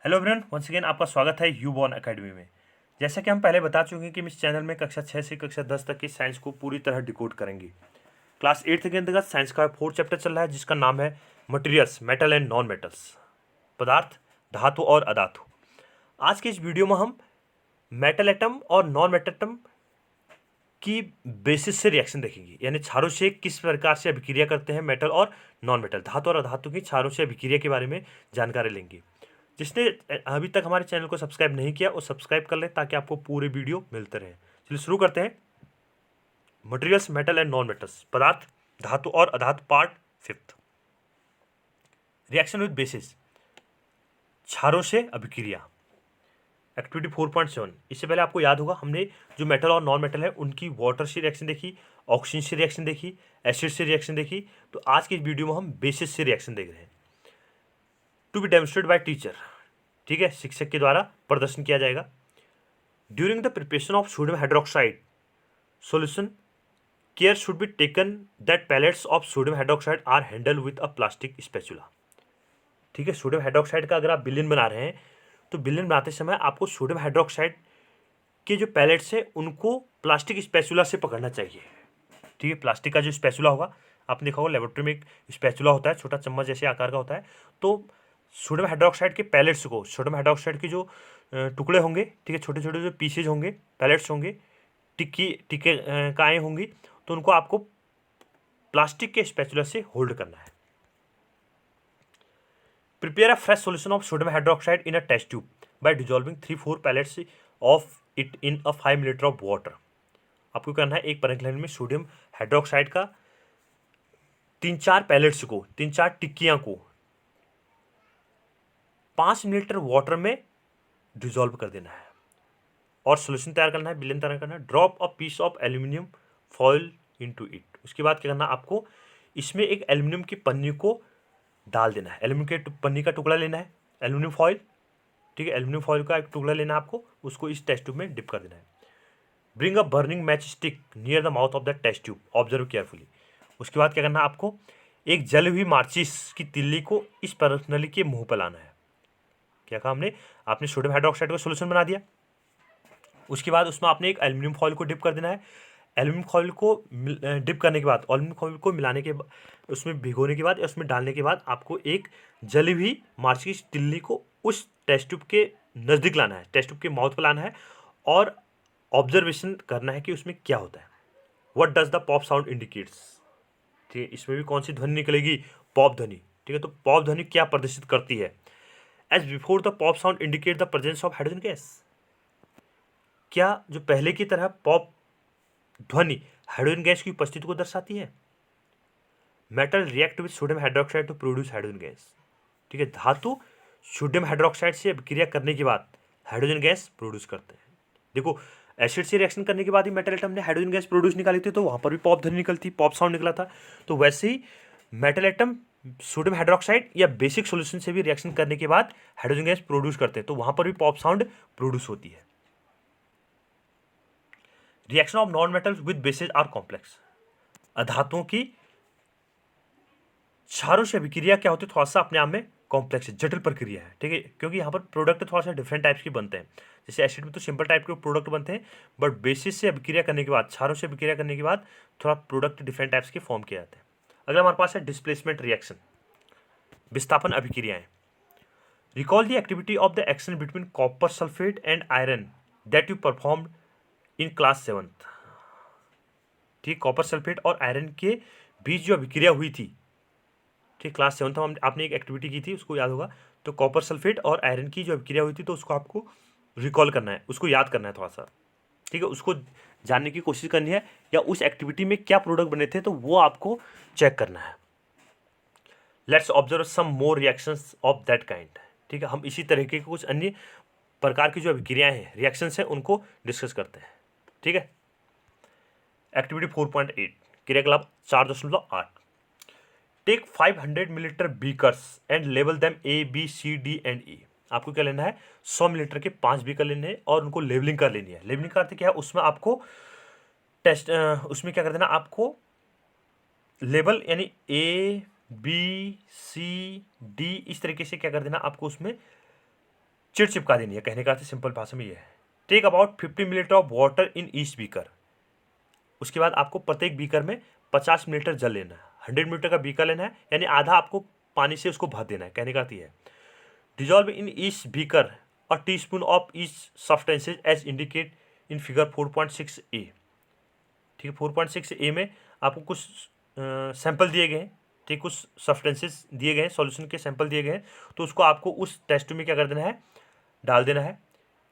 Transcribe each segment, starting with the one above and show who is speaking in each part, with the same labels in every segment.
Speaker 1: Hello everyone, once again आपका स्वागत है यूबॉर्न एकेडमी में। जैसा कि हम पहले बता चुके हैं कि हम इस चैनल में कक्षा 6 से कक्षा 10 तक की साइंस को पूरी तरह डिकोड करेंगे। क्लास 8 के अंतर्गत साइंस का 4th चैप्टर चल रहा है जिसका नाम है materials, metal and non metals, पदार्थ, धातु और अधातु। आज के इस वीडियो में हम मेटल एटम और नॉन मेटल एटम की बेसिस से रिएक्शन देखेंगे, यानी क्षारों से किस प्रकार से अभिक्रिया करते हैं मेटल और नॉन मेटल, धातु और अधातु की क्षारों से अभिक्रिया के बारे में जानकारी लेंगे। जिसने अभी तक हमारे चैनल को सब्सक्राइब नहीं किया वो सब्सक्राइब कर ले ताकि आपको पूरे वीडियो मिलते रहे। चलिए शुरू करते हैं। Materials, metal and non metals, पदार्थ, धातु और अधातु, पार्ट 5। रिएक्शन विद बेसिस, क्षारों से अभिक्रिया, एक्टिविटी 4.7। इससे पहले आपको याद होगा हमने जो मेटल और नॉन मेटल है उनकी वाटर से रिएक्शन देखी, ऑक्सीजन से रिएक्शन देखी, एसिड से रिएक्शन देखी। तो आज की वीडियो में हम बेसिस से रिएक्शन देख रहे हैं। To be demonstrated by teacher, ठीक है, शिक्षक के द्वारा प्रदर्शन किया जाएगा। During the preparation of sodium hydroxide solution, care should be taken that pellets of sodium hydroxide are handle with a plastic spatula. ठीक है, सोडियम हाइड्रोक्साइड का अगर आप बिलियन बना रहे हैं तो बिलियन बनाते समय आपको सोडियम हाइड्रोक्साइड के जो पैलेट्स है उनको प्लास्टिक स्पैचुला से पकड़ना चाहिए। ठीक है, प्लास्टिक का जो स्पैचुला होगा, आपने देखा होगा लेबोरेटरी में एक स्पैचुला होता है, छोटा चम्मच जैसे आकार का होता है। तो सोडियम हाइड्रोक्साइड के पैलेट्स को, सोडियम हाइड्रोक्साइड के जो टुकड़े होंगे, ठीक है, छोटे छोटे जो पीसेज होंगे, पैलेट्स होंगे, टिक्काएँ होंगी, तो उनको आपको प्लास्टिक के स्पैचुला से होल्ड करना है। Prepare a fresh solution of sodium hydroxide in a test tube by dissolving 3-4 pellets of it in a 5 millilitre of water. आपको करना है एक परिकलन में सोडियम हाइड्रोक्साइड का 3-4 पैलेट्स को, 3-4 टिक्कियाँ को 5 मिलीलीटर वाटर में डिजॉल्व कर देना है और सोल्यूशन तैयार करना है, विलेन तैयार करना है। Drop a piece of aluminium foil into it. उसके बाद क्या करना है, आपको इसमें एक एल्यूमिनियम की पन्नी को डाल देना है। एल्यूमिनियम के पन्नी का टुकड़ा लेना है, एल्यूमिनियम फॉयल, ठीक है, एल्यूमिनियम फॉयल का एक टुकड़ा लेना है आपको, उसको इस टेस्ट ट्यूब में डिप कर देना है। Bring a burning matchstick near the mouth of the test tube, observe carefully. उसके बाद क्या करना है, आपको एक जली हुई माचिस की तिल्ली को इस प्रणाली के मुंह पर लाना है। क्या कहा हमने, आपने सोडियम हाइड्रोक्साइड का सोल्यूशन बना दिया। उसके बाद उसमें आपने एक एल्यूमिनियम फॉयल को डिप कर देना है। एल्यूमिनियम फॉयल को डिप करने के बाद, एल्यूमिनियम फॉयल को मिलाने के बाद, उसमें भिगोने के बाद या उसमें डालने के बाद आपको एक जली हुई माचिस तिल्ली को उस टेस्ट ट्यूब के नज़दीक लाना है, टेस्ट ट्यूब के माउथ पर लाना है और ऑब्जर्वेशन करना है कि उसमें क्या होता है। What does the pop sound indicates. ठीक है, इसमें भी कौन सी ध्वनि निकलेगी, पॉप ध्वनि। ठीक है, तो पॉप ध्वनि क्या प्रदर्शित करती है। As before the pop sound indicate the presence of hydrogen gas. क्या जो पहले की तरह पॉप ध्वनि हाइड्रोजन गैस की उपस्थिति को दर्शाती है। Metal react with sodium hydroxide to produce hydrogen gas. ठीक है, धातु सोडियम हाइड्रोक्साइड से अभिक्रिया करने के बाद हाइड्रोजन गैस प्रोड्यूस करते हैं। देखो, एसिड से रिएक्शन करने के बाद ही मेटल एटम ने हाइड्रोजन गैस प्रोड्यूस निकाली थी, तो वहां पर भी पॉप ध्वनि निकलती, पॉप साउंड निकला था। तो वैसे ही मेटल एटम सोडियम हाइड्रोक्साइड या बेसिक सॉल्यूशन से भी रिएक्शन करने के बाद हाइड्रोजन गैस प्रोड्यूस करते हैं, तो वहां पर भी पॉप साउंड प्रोड्यूस होती है। Reaction of non metals with bases are complex. अधातुओं की क्षारों से अभिक्रिया क्या होती है, थोड़ा सा अपने आप में कॉम्प्लेक्स है, जटिल प्रक्रिया है। ठीक है, क्योंकि यहाँ पर प्रोडक्ट थोड़ा सा डिफरेंट टाइप्स के बनते हैं। जैसे एसिड में तो सिंपल टाइप के प्रोडक्ट बनते हैं, बट बेसिस से अभिक्रिया करने के बाद, क्षारों से अभिक्रिया करने के बाद थोड़ा प्रोडक्ट डिफरेंट टाइप्स के फॉर्म किए जाते हैं। अगला हमारे पास है डिस्प्लेसमेंट रिएक्शन, विस्थापन अभिक्रियाएं। Recall the activity of the action between copper sulphate and iron that you performed in class 7th। ठीक, कॉपर सल्फेट और आयरन के बीच जो अभिक्रिया हुई थी, ठीक, क्लास 7th में आपने एक एक्टिविटी की थी, उसको याद होगा। तो कॉपर सल्फेट और आयरन की जो अभिक्रिया हुई थी, तो उसको आपको रिकॉल करना है, उसको याद करना है थोड़ा सा। ठीक है, उसको जानने की कोशिश करनी है, या उस एक्टिविटी में क्या प्रोडक्ट बने थे तो वो आपको चेक करना है। Let's observe some more reactions of that kind. ठीक है, हम इसी तरह के कुछ अन्य प्रकार की जो अभिक्रियाएं हैं, रिएक्शंस हैं, उनको डिस्कस करते हैं। ठीक है, एक्टिविटी 4.8, क्रियाकलाप 4.8। Take 500 millilitre beakers and label them A B C D and E. आपको क्या लेना है, 100 मिलीलीटर के 5 बीकर लेने हैं और उनको लेबलिंग कर लेनी है। लेबलिंग का अर्थ क्या है, उसमें आपको टेस्ट, उसमें क्या कर देना, आपको लेबल यानी ए बी सी डी इस तरीके से क्या कर देना, आपको उसमें चिट चिपका देनी है, कहने का अर्थ सिंपल भाषा में ये है। Take about 50 millilitre of water in each beaker. उसके बाद आपको प्रत्येक बीकर में 50 मिलीलीटर जल लेना है। 100 मिलीलीटर का बीकर लेना है, यानी आधा आपको पानी से उसको भर देना है, कहने का अर्थ ये है। Dissolve in each beaker a teaspoon of each substances as indicate in figure 4.6 A. ठीक है, 4.6 ए में आपको कुछ सैंपल दिए गए हैं, ठीक, कुछ सब्सटेंसेस दिए गए हैं, सॉल्यूशन के सैंपल दिए गए हैं, तो उसको आपको उस टेस्ट में क्या कर देना है, डाल देना है।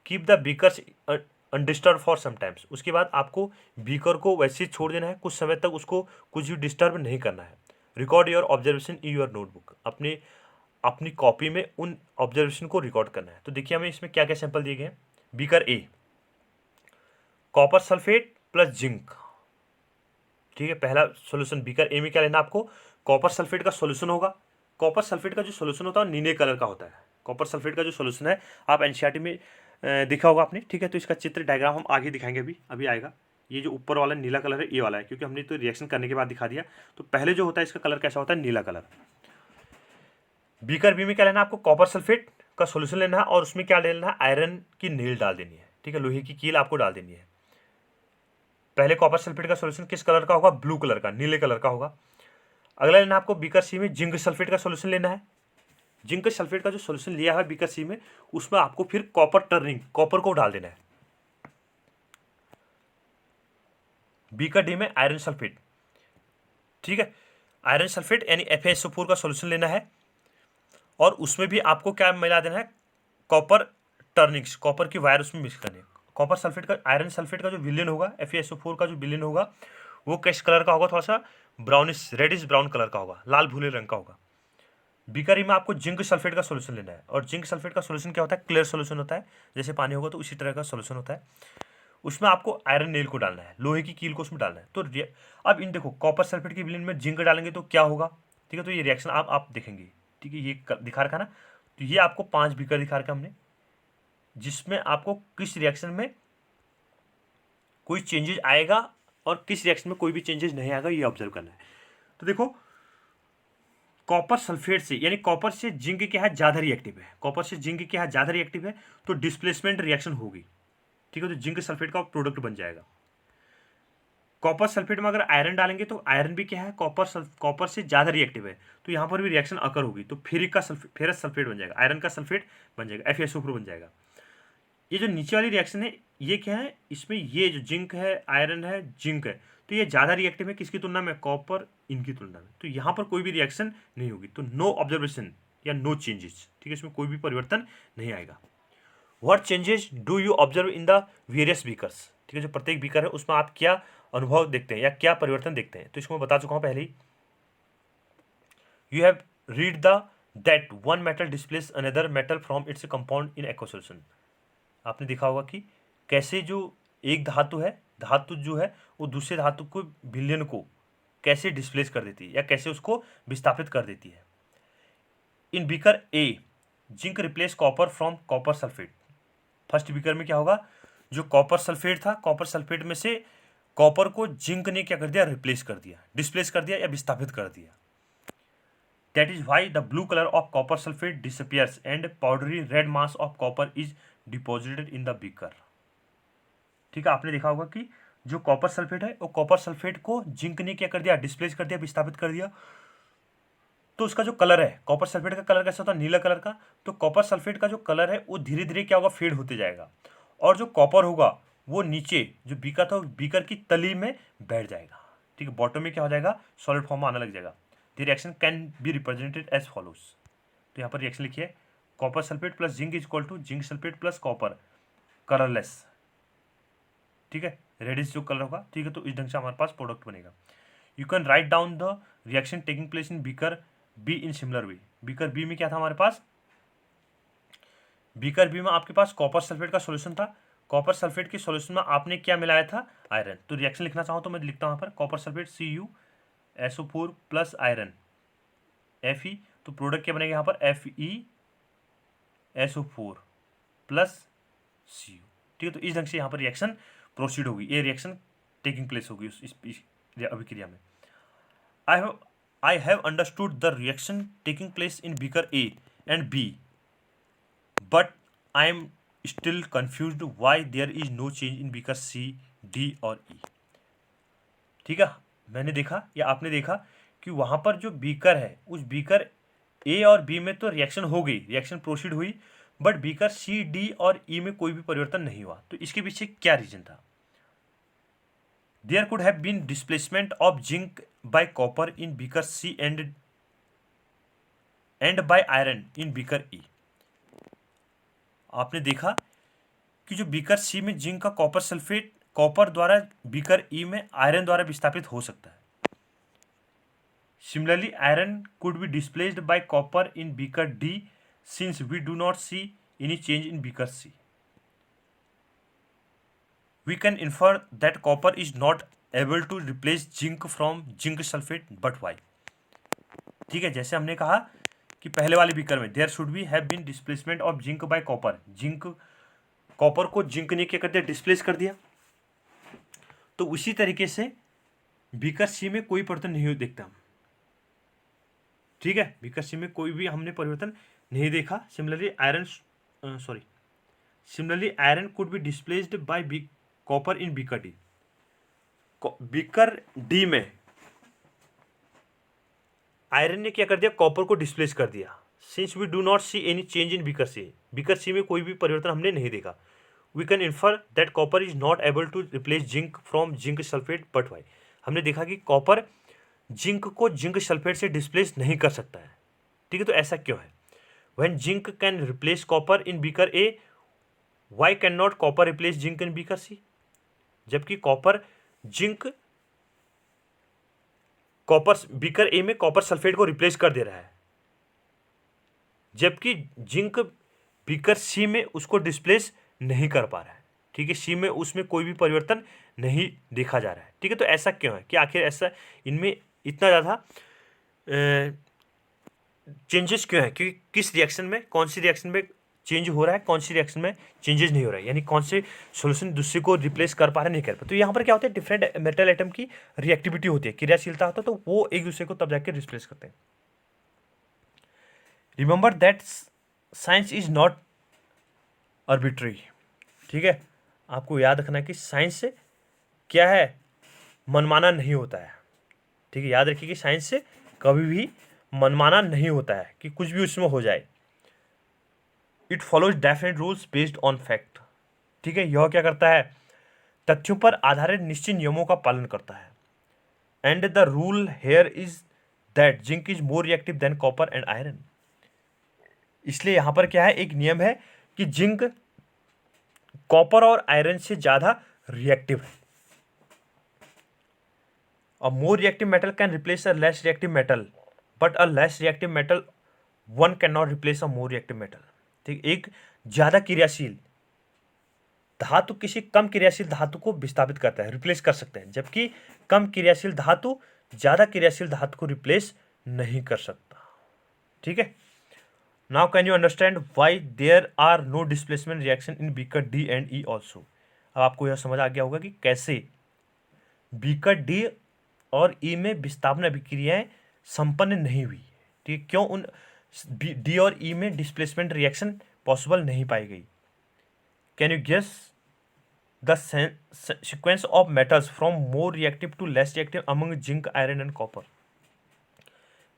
Speaker 1: Keep the beakers undisturb for some times. उसके बाद आपको बीकर को वैसे ही छोड़ देना है, कुछ समय तक उसको कुछ भी डिस्टर्ब नहीं करना है। Record your observation in your notebook. अपनी कॉपी में उन ऑब्जर्वेशन को रिकॉर्ड करना है। तो देखिए हमें इसमें क्या क्या सैंपल दिए गए हैं। Beaker A, copper sulphate plus zinc. ठीक है, पहला सॉल्यूशन बीकर ए में क्या लेना आपको, कॉपर सल्फेट का सॉल्यूशन होगा। कॉपर सल्फेट का जो सॉल्यूशन होता है नीले कलर का होता है। कॉपर सल्फेट का जो सॉल्यूशन है आप एनसीईआरटी में देखा होगा आपने। ठीक है, तो इसका चित्र डायग्राम हम आगे दिखाएंगे, अभी आएगा। ये जो ऊपर वाला नीला कलर है ये वाला है, क्योंकि हमने तो रिएक्शन करने के बाद दिखा दिया। तो पहले जो होता है इसका कलर कैसा होता है, नीला कलर। बीकर बी में क्या लेना है आपको, कॉपर सल्फेट का सॉल्यूशन लेना है और उसमें क्या लेना है, आयरन की नील डाल देनी है। ठीक है, लोहे की कील आपको डाल देनी है। पहले कॉपर सल्फेट का सॉल्यूशन किस कलर का होगा, ब्लू कलर का, नीले कलर का होगा। अगला लेना आपको बीकर सी में जिंक सल्फेट का सॉल्यूशन लेना है। जिंक सल्फेट का जो सॉल्यूशन लिया है बीकर सी में, उसमें आपको फिर कॉपर टर्निंग, कॉपर को डाल देना है। बीकर डी में आयरन सल्फेट। ठीक है, आयरन सल्फेट यानी FeSO4 का सॉल्यूशन लेना है और उसमें भी आपको क्या मिला देना है, कॉपर टर्निंग्स, कॉपर की वायर उसमें मिक्स करनी है। कॉपर सल्फेट का, आयरन सल्फेट का जो विलेन होगा, FeSO4 का जो विलेन होगा वो किस कलर का होगा, थोड़ा सा ब्राउनिश रेडिश ब्राउन कलर का होगा, लाल भूरे रंग का होगा। बीकर में आपको जिंक सल्फेट का सॉल्यूशन लेना है और जिंक सल्फेट का सॉल्यूशन क्या होता है, क्लियर सॉल्यूशन होता है, जैसे पानी होगा तो उसी तरह का सॉल्यूशन होता है। उसमें आपको आयरन नेल को डालना है, लोहे की कील को उसमें डालना है। तो अब इन देखो, कॉपर सल्फेट की विलेन में जिंक डालेंगे तो क्या होगा। ठीक है, तो ये रिएक्शन आप देखेंगे। ठीक है, ये दिखा रखा ना, तो ये आपको 5 बीकर दिखा रखा हमने, जिसमें आपको किस रिएक्शन में कोई चेंजेस आएगा और किस रिएक्शन में कोई भी चेंजेस नहीं आएगा, ये ऑब्जर्व करना है। तो देखो, कॉपर सल्फेट से, यानी कॉपर से जिंक क्या है, ज़्यादा रिएक्टिव है, कॉपर से जिंक क्या है, ज़्यादा रिएक्टिव है, तो डिस्प्लेसमेंट रिएक्शन होगी। ठीक है, तो जिंक सल्फेट का प्रोडक्ट बन जाएगा। कॉपर सल्फेट में अगर आयरन डालेंगे तो आयरन भी क्या है, कॉपर से ज़्यादा रिएक्टिव है, तो यहाँ पर भी रिएक्शन अकर होगी, तो फेरस सल्फेट बन जाएगा, आयरन का सल्फेट बन जाएगा, FeSO4 बन जाएगा। ये जो नीचे वाली रिएक्शन है ये क्या है, इसमें ये जो जिंक है, आयरन है, जिंक है, तो ये ज़्यादा रिएक्टिव है किसकी तुलना में, कॉपर इनकी तुलना में, तो यहाँ पर कोई भी रिएक्शन नहीं होगी, तो नो ऑब्जर्वेशन या नो चेंजेस। ठीक है, इसमें कोई भी परिवर्तन नहीं आएगा। What changes do you observe in the various beakers. ठीक है, जो प्रत्येक बीकर है उसमें आप क्या अनुभव देखते हैं या क्या परिवर्तन देखते हैं, तो इसको मैं बता चुका हूँ पहले ही। You have read the that one metal displace another metal from its compound in aqua solution. आपने देखा होगा कि कैसे जो एक धातु है, धातु जो है वो दूसरे धातु को, विलयन को कैसे डिस्प्लेस कर देती है या कैसे उसको विस्थापित कर देती है। इन beaker A zinc replace copper from copper sulphate. First beaker में क्या होगा, जो कॉपर सल्फेट था, कॉपर सल्फेट में से कॉपर को जिंक ने क्या कर दिया, रिप्लेस कर दिया, डिस्प्लेस कर दिया या विस्थापित कर दिया। That is why the blue colour of copper sulphate disappears and powdery red mass of copper is deposited in the beaker. ठीक है, आपने देखा होगा कि जो कॉपर सल्फेट है वो कॉपर सल्फेट को जिंक ने क्या कर दिया, डिस्प्लेस कर दिया, विस्थापित कर दिया, तो उसका जो कलर है, कॉपर सल्फेट का कलर कैसा होता है, नीला कलर का, तो कॉपर सल्फेट का जो कलर है वो धीरे धीरे क्या होगा, फेड होते जाएगा, और जो कॉपर होगा वो नीचे जो बीकर था, बीकर की तली में बैठ जाएगा। ठीक है, बॉटम में क्या हो जाएगा, सॉलिड फॉर्म में आने लग जाएगा। The reaction can be represented as follows. तो यहाँ पर रिएक्शन लिखिए, copper sulphate plus zinc is equal to zinc sulphate plus copper, colourless. ठीक है, रेडिश जो कलर होगा। ठीक है, तो इस ढंग से हमारे पास प्रोडक्ट बनेगा। You can write down the reaction taking place in beaker B in similar way. Beaker B में क्या था हमारे पास, बीकर बी में आपके पास कॉपर सल्फेट का सॉल्यूशन था, कॉपर सल्फेट के सॉल्यूशन में आपने क्या मिलाया था, आयरन। तो रिएक्शन लिखना चाहूँ तो मैं लिखता हूँ यहाँ पर, copper sulphate CuSO4 plus iron Fe, तो प्रोडक्ट क्या बनेगा यहाँ पर, FeSO4 प्लस Cu। ठीक है, तो इस ढंग से यहाँ पर रिएक्शन प्रोसीड होगी, ये रिएक्शन टेकिंग प्लेस होगी इस अभिक्रिया में। I have understood the reaction taking place in beaker A and B, but I am still confused why there is no change in beaker C, D और E. ठीक है, मैंने देखा या आपने देखा कि वहां पर जो बीकर है उस बीकर ए और बी में तो रिएक्शन हो गई, रिएक्शन प्रोसीड हुई, बट बीकर सी, डी और ई में कोई भी परिवर्तन नहीं हुआ। तो इसके पीछे क्या रीजन था? There could have been displacement of zinc by copper in beaker C and by iron in beaker E. आपने देखा कि जो बीकर सी में जिंक का कॉपर सल्फेट कॉपर द्वारा बीकर ई में आयरन द्वारा विस्थापित हो सकता है। Similarly iron could be displaced by copper in beaker D since we do not see any change in beaker C. We can infer that copper is not able to replace zinc from zinc sulfate, but why? ठीक है, जैसे हमने कहा कि पहले वाले beaker में there should be have been displacement of zinc by copper, zinc copper को जिंक ने क्या कर दिया, डिस्प्लेस कर दिया। तो उसी तरीके से बीकर सी में कोई परिवर्तन नहीं देखता। ठीक है, बीकर सी में कोई भी हमने परिवर्तन नहीं देखा। Similarly iron could be displaced by copper in beaker D. Beaker D में आयरन ने क्या कर दिया, कॉपर को डिस्प्लेस कर दिया। Since we do not see any change in beaker C, beaker C में कोई भी परिवर्तन हमने नहीं देखा। We can infer that copper is not able to replace zinc from zinc sulphate, but why. हमने देखा कि कॉपर जिंक को जिंक सल्फेट से डिस्प्लेस नहीं कर सकता है। ठीक है, तो ऐसा क्यों है? When zinc can replace copper in beaker A, why can not copper replace zinc in beaker C? जबकि कॉपर बीकर ए में कॉपर सल्फेट को रिप्लेस कर दे रहा है, जबकि जिंक बीकर सी में उसको डिस्प्लेस नहीं कर पा रहा है। ठीक है, सी में उसमें कोई भी परिवर्तन नहीं देखा जा रहा है। ठीक है, तो ऐसा क्यों है कि आखिर ऐसा इनमें इतना ज़्यादा चेंजेस क्यों है? क्योंकि किस रिएक्शन में, कौन सी रिएक्शन में चेंज हो रहा है, कौन सी रिएक्शन में चेंजेस नहीं हो रहा है, यानी कौन से सॉल्यूशन दूसरे को रिप्लेस कर पा रहे नहीं कर पा। तो यहाँ पर क्या होता है, डिफरेंट मेटल एटम की रिएक्टिविटी होती है, क्रियाशीलता होता है, तो वो एक दूसरे को तब जाके रिप्लेस करते हैं। Remember that science is not arbitrary. ठीक है, आपको याद रखना कि साइंस से क्या है, मनमाना नहीं होता है। ठीक है, याद रखिए कि साइंस से कभी भी मनमाना नहीं होता है कि कुछ भी उसमें हो जाए। It follows definite rules based on fact. ठीक है, यह क्या करता है, तथ्यों पर आधारित निश्चित नियमों का पालन करता है। And the rule here is that zinc is more reactive than copper and iron. इसलिए यहां पर क्या है, एक नियम है कि जिंक कॉपर और आयरन से ज्यादा रिएक्टिव है। A more reactive metal can replace a less reactive metal, but a less reactive metal one cannot replace a more reactive metal. ठीक, एक ज्यादा क्रियाशील धातु किसी कम क्रियाशील धातु को विस्थापित करता है, रिप्लेस कर सकते हैं, जबकि कम क्रियाशील धातु ज्यादा क्रियाशील धातु को रिप्लेस नहीं कर सकता। ठीक है, now can you understand why there are no displacement reaction in beaker D and E also. अब आपको यह समझ आ गया होगा कि कैसे बीकर डी और ई में विस्थापन अभिक्रियाएं संपन्न नहीं हुई। ठीक है, क्यों उन डी और ई में डिस्प्लेसमेंट रिएक्शन पॉसिबल नहीं पाई गई? Can you guess the sequence of metals from more reactive to less reactive among zinc, iron and copper?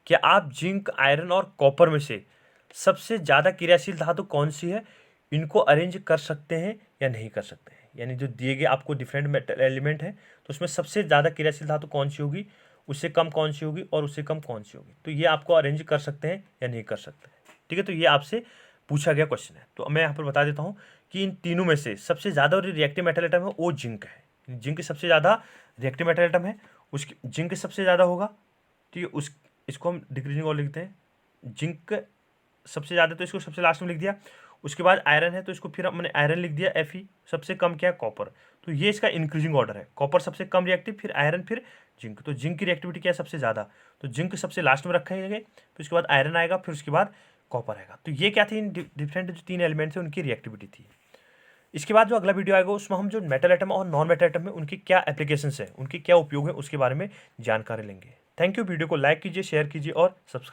Speaker 1: क्या आप जिंक, आयरन और कॉपर में से सबसे ज़्यादा क्रियाशील धातु कौन सी है, इनको अरेंज कर सकते हैं या नहीं कर सकते हैं? यानी जो दिए गए आपको डिफरेंट मेटल एलिमेंट है, तो उसमें सबसे ज़्यादा क्रियाशील धातु कौन सी होगी, उससे कम कौन सी होगी और उससे कम कौन सी होगी? तो ये आपको अरेंज कर सकते हैं या नहीं कर सकते हैं। ठीक है, तो ये आपसे पूछा गया क्वेश्चन है। तो मैं यहाँ पर बता देता हूँ कि इन तीनों में से सबसे ज़्यादा रिएक्टिव मेटल एटम है वो जिंक है। जिंक सबसे ज़्यादा रिएक्टिव मेटल एटम है, उसकी जिंक सबसे ज़्यादा होगा। ठीक है, इसको हम डिक्रीजिंग और लिखते हैं, जिंक सबसे ज़्यादा, तो इसको सबसे लास्ट में लिख दिया। उसके बाद आयरन है, तो इसको फिर हमने आयरन लिख दिया, Fe। सबसे कम क्या है, कॉपर। तो ये इसका इंक्रीजिंग ऑर्डर है, कॉपर सबसे कम रिएक्टिव, फिर आयरन, फिर जिंक। तो जिंक की रिएक्टिविटी क्या है, सबसे ज़्यादा, तो जिंक सबसे लास्ट में रखेंगे, फिर उसके बाद आयरन आएगा, फिर उसके बाद कॉपर आएगा। तो ये क्या थी, इन डिफरेंट जो तीन एलिमेंट्स हैं उनकी रिएक्टिविटी थी। इसके बाद जो अगला वीडियो आएगा उसमें हम जो मेटल एटम और नॉन मेटल एटम है उनकी क्या एप्लीकेशंस है, उनकी क्या उपयोग है, उसके बारे में जानकारी लेंगे। Thank you. वीडियो को लाइक कीजिए, शेयर कीजिए और सब्सक्राइब